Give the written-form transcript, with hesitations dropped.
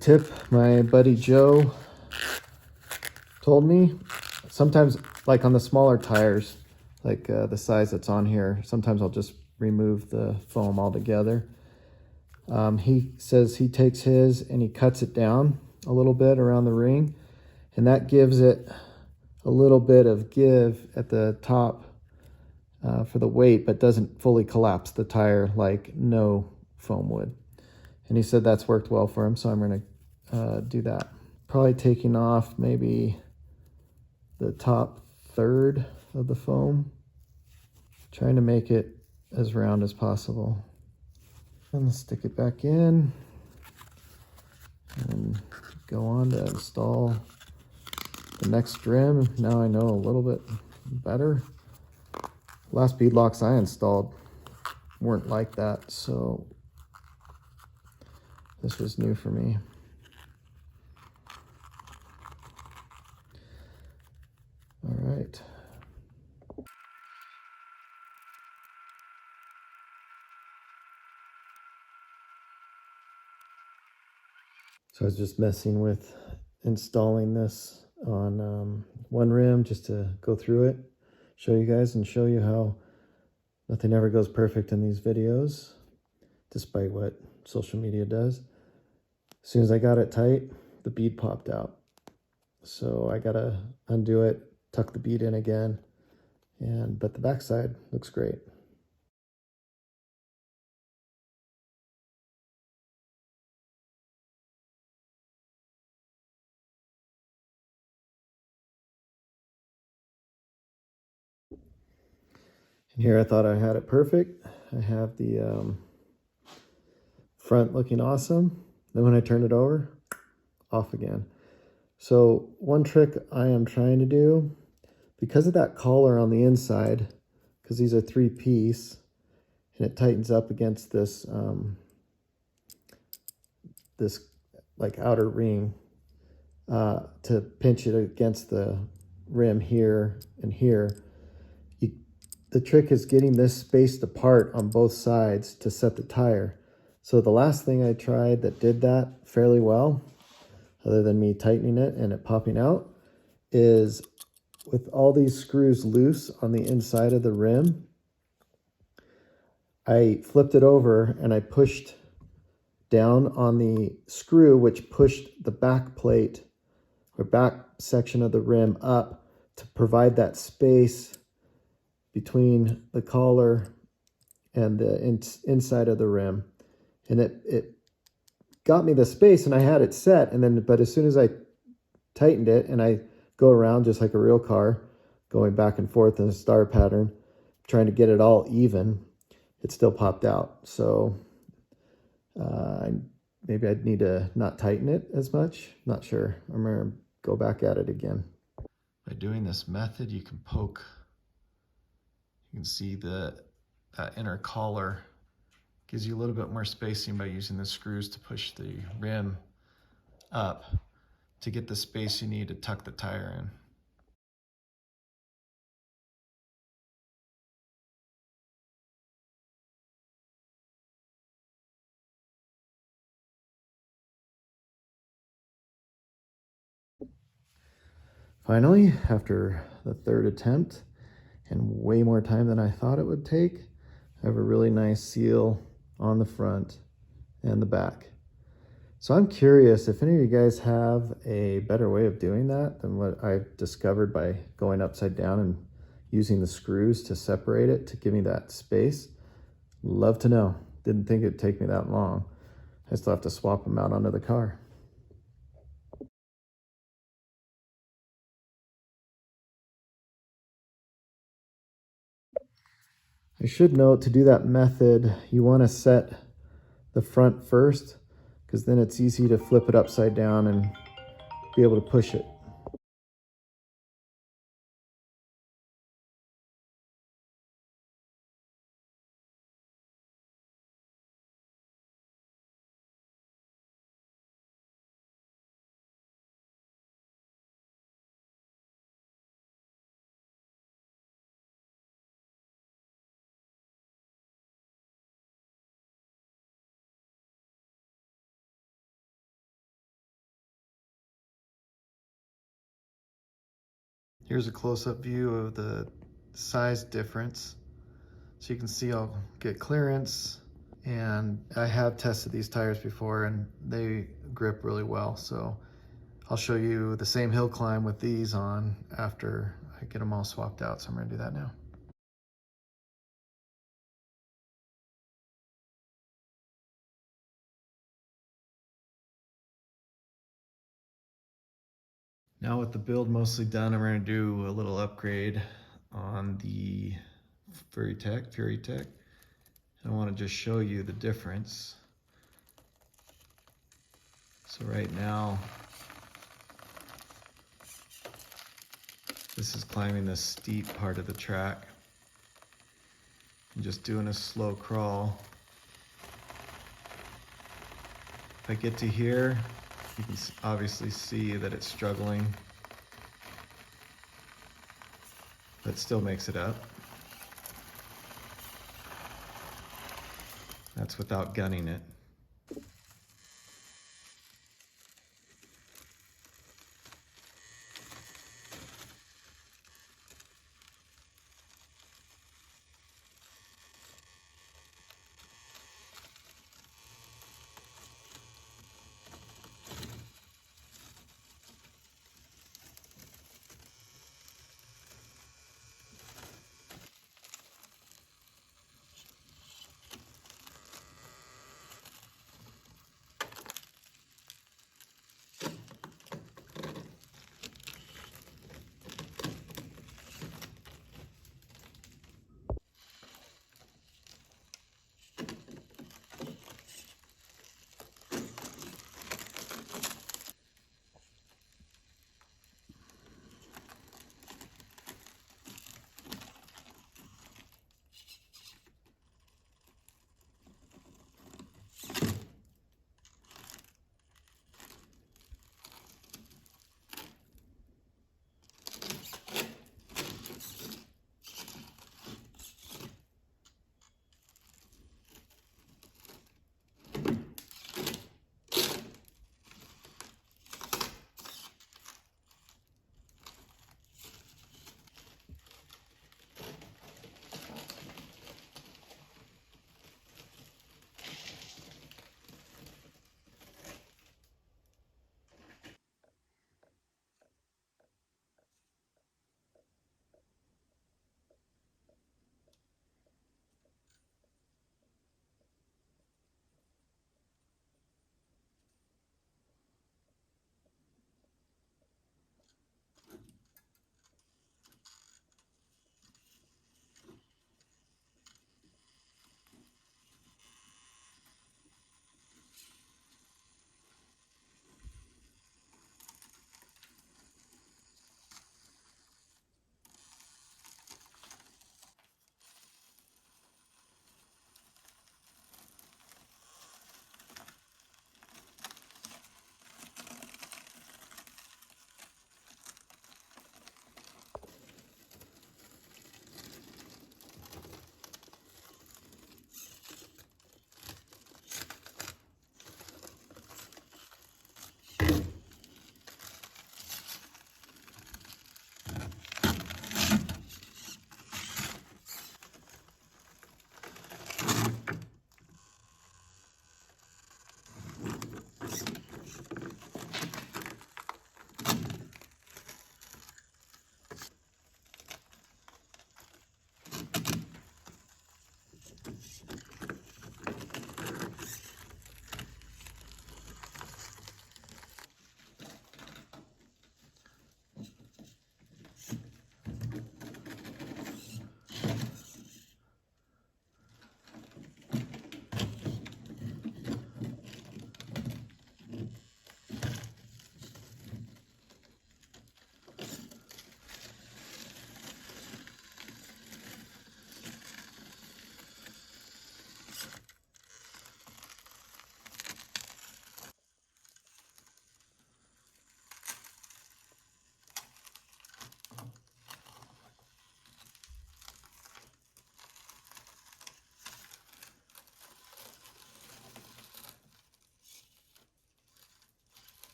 tip my buddy Joe told me, sometimes like on the smaller tires, like the size that's on here, sometimes I'll just remove the foam altogether. He says he takes his and he cuts it down a little bit around the ring, and that gives it a little bit of give at the top for the weight, but doesn't fully collapse the tire like no foam would. And he said that's worked well for him, so I'm going to do that. Probably taking off maybe the top third of the foam, trying to make it as round as possible. And let's stick it back in and go on to install the next rim. Now I know a little bit better. Last beadlocks I installed weren't like that, so this was new for me. All right. So I was just messing with installing this on one rim just to go through it, show you guys, and show you how nothing ever goes perfect in these videos, despite what social media does. As soon as I got it tight, the bead popped out. So I gotta undo it, tuck the bead in again, but the backside looks great. And here I thought I had it perfect. I have the front looking awesome. Then when I turn it over, off again. So one trick I am trying to do, because of that collar on the inside, because these are 3-piece, and it tightens up against this this like outer ring to pinch it against the rim here and here. The trick is getting this spaced apart on both sides to set the tire. So the last thing I tried that did that fairly well, other than me tightening it and it popping out, is with all these screws loose on the inside of the rim, I flipped it over and I pushed down on the screw, which pushed the back plate or back section of the rim up to provide that space between the collar and the inside of the rim. And it got me the space, and I had it set, but as soon as I tightened it and I go around just like a real car, going back and forth in a star pattern, trying to get it all even, it still popped out. So maybe I'd need to not tighten it as much. Not sure. I'm going to go back at it again. By doing this method, you can poke. You can see that inner collar gives you a little bit more spacing by using the screws to push the rim up to get the space you need to tuck the tire in. Finally, after the third attempt and way more time than I thought it would take, I have a really nice seal on the front and the back. So I'm curious if any of you guys have a better way of doing that than what I've discovered by going upside down and using the screws to separate it to give me that space. Love to know. Didn't think it'd take me that long. I still have to swap them out onto the car. I should note, to do that method, you want to set the front first, because then it's easy to flip it upside down and be able to push it. Here's a close-up view of the size difference. So you can see I'll get clearance, and I have tested these tires before and they grip really well. So I'll show you the same hill climb with these on after I get them all swapped out. So I'm gonna do that now. Now with the build mostly done, I'm going to do a little upgrade on the Fury Tech. I want to just show you the difference. So right now, this is climbing the steep part of the track. I'm just doing a slow crawl. If I get to here, you can obviously see that it's struggling, but still makes it up. That's without gunning it.